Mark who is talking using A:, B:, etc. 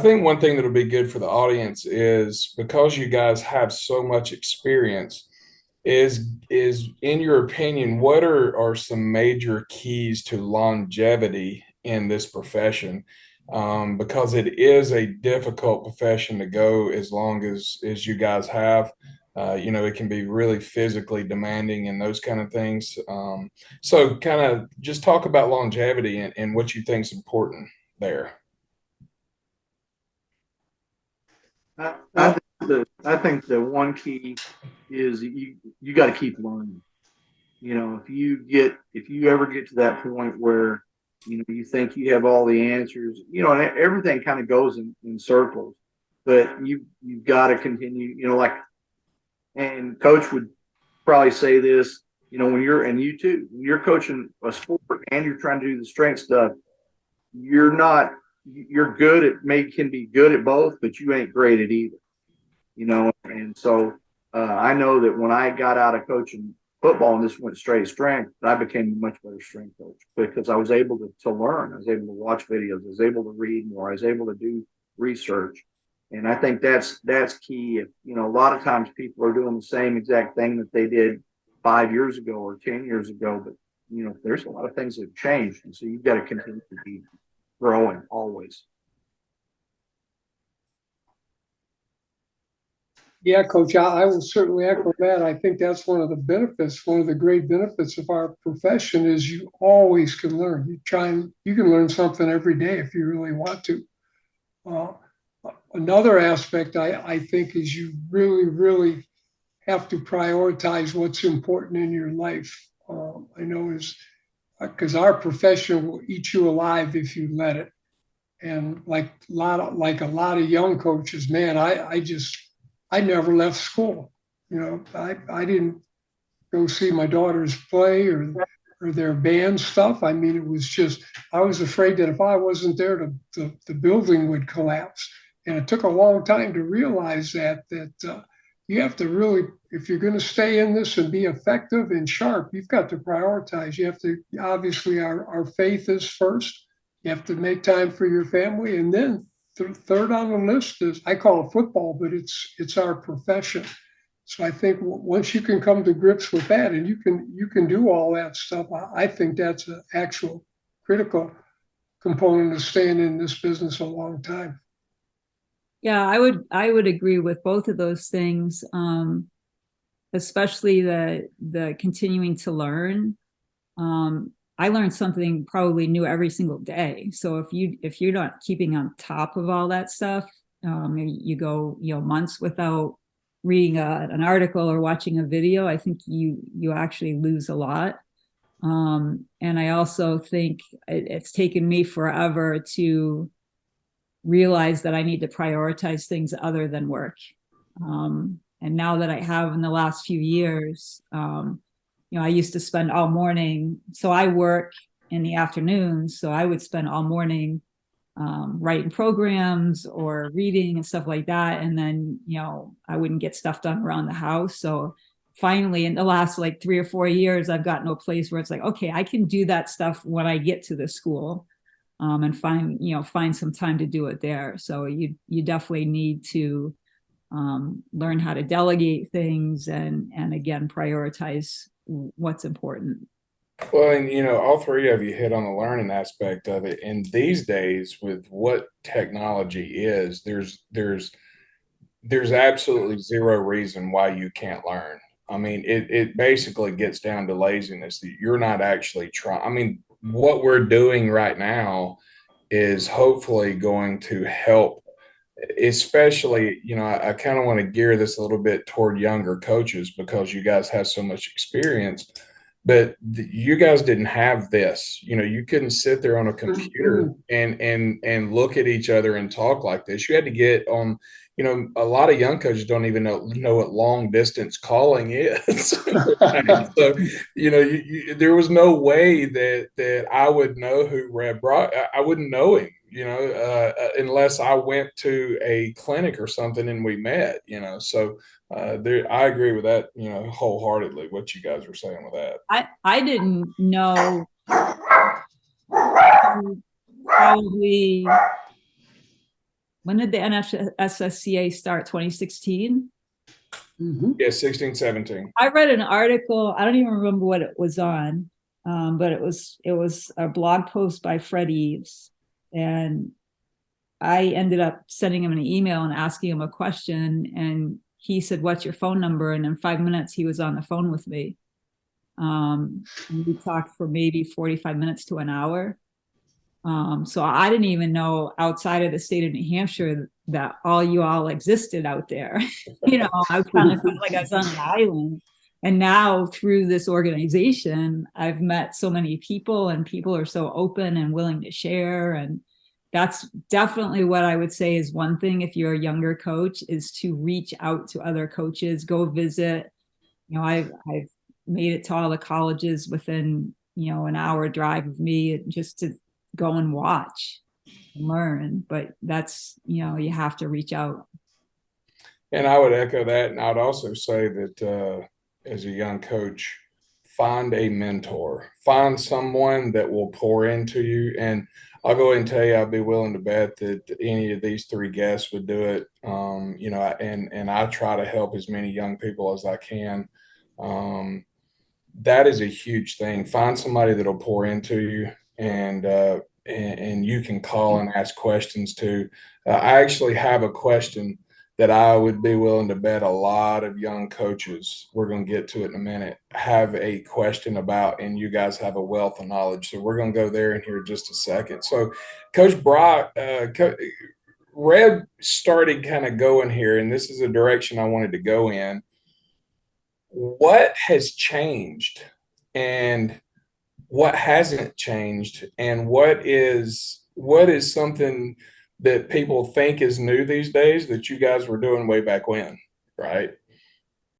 A: think one thing that'll be good for the audience is because you guys have so much experience, is in your opinion, what are some major keys to longevity in this profession? Because it is a difficult profession to go as long as you guys have. It can be really physically demanding and those kind of things. So kind of just talk about longevity and what you think is important there.
B: I think the one key is you got to keep learning. If you ever get to that point where you think you have all the answers, and everything kind of goes in circles, but you've got to continue. And coach would probably say this. When you're and you too, when you're coaching a sport and you're trying to do the strength stuff, you're not you're good at may can be good at both, but you ain't great at either. And so I know that when I got out of coaching football and this went straight strength, I became a much better strength coach because I was able to learn. I was able to watch videos. I was able to read more. I was able to do research. And I think that's key. A lot of times people are doing the same exact thing that they did 5 years ago or 10 years ago, but there's a lot of things that have changed. And so you've got to continue to be growing always.
C: Yeah, Coach, I will certainly echo that. I think that's one of the benefits, one of the great benefits of our profession is you always can learn. You can learn something every day if you really want to. Uh, Another aspect I think is you really, really have to prioritize what's important in your life. I know is because our profession will eat you alive if you let it. And like a lot of young coaches, man, I never left school. I didn't go see my daughters play or their band stuff. I mean, it was just I was afraid that if I wasn't there, the building would collapse. And it took a long time to realize that you have to really, if you're going to stay in this and be effective and sharp, you've got to prioritize. You have to obviously our faith is first. You have to make time for your family, and then third on the list is I call it football, but it's our profession. So I think once you can come to grips with that, and you can do all that stuff, I think that's an actual critical component of staying in this business a long time.
D: Yeah, I would agree with both of those things, especially the continuing to learn. I learned something probably new every single day. So if you're not keeping on top of all that stuff, you go months without reading an article or watching a video. I think you actually lose a lot. And I also think it's taken me forever to realize that I need to prioritize things other than work. And now that I have in the last few years, I used to spend all morning. So I work in the afternoons. So I would spend all morning writing programs or reading and stuff like that. And then, I wouldn't get stuff done around the house. So finally, in the last like 3 or 4 years, I've gotten to a place where it's like, okay, I can do that stuff when I get to the school. And find some time to do it there. So you definitely need to learn how to delegate things and again prioritize what's important.
A: Well, and all three of you hit on the learning aspect of it. And these days, with what technology is, there's absolutely zero reason why you can't learn. I mean, it basically gets down to laziness that you're not actually trying. I mean, what we're doing right now is hopefully going to help, especially, I kind of want to gear this a little bit toward younger coaches because you guys have so much experience, but you guys didn't have this. You couldn't sit there on a computer and look at each other and talk like this. You had to get on. A lot of young coaches don't even know what long distance calling is. So, there was no way that I would know who Red Brock. I wouldn't know him, unless I went to a clinic or something and we met. So I agree with that, wholeheartedly. What you guys were saying with that.
D: I didn't know probably when did the NSSCA start? 2016?
C: Mhm.
A: Yeah, 16, 17.
D: I read an article, I don't even remember what it was on, but it was a blog post by Fred Eves. And I ended up sending him an email and asking him a question. And he said, "What's your phone number?" And in 5 minutes, he was on the phone with me. And we talked for maybe 45 minutes to an hour. So I didn't even know outside of the state of New Hampshire that all you all existed out there. I kind of felt like I was on an island. And now through this organization, I've met so many people, and people are so open and willing to share. And that's definitely what I would say is one thing if you're a younger coach is to reach out to other coaches, go visit. I've made it to all the colleges within, an hour drive of me, just to go and watch and learn. But that's, you have to reach out.
A: And I would echo that. And I'd also say that as a young coach, find a mentor, find someone that will pour into you. And I'll go ahead and tell you, I'd be willing to bet that any of these three guests would do it. And I try to help as many young people as I can. That is a huge thing. Find somebody that'll pour into you, and you can call and ask questions to. I actually have a question that I would be willing to bet a lot of young coaches, we're going to get to it in a minute, have a question about, and you guys have a wealth of knowledge. So we're going to go there in here just a second. So Coach Brock, Red started kind of going here, and this is a direction I wanted to go in. What has changed and what hasn't changed, and what is something that people think is new these days that you guys were doing way back when, right?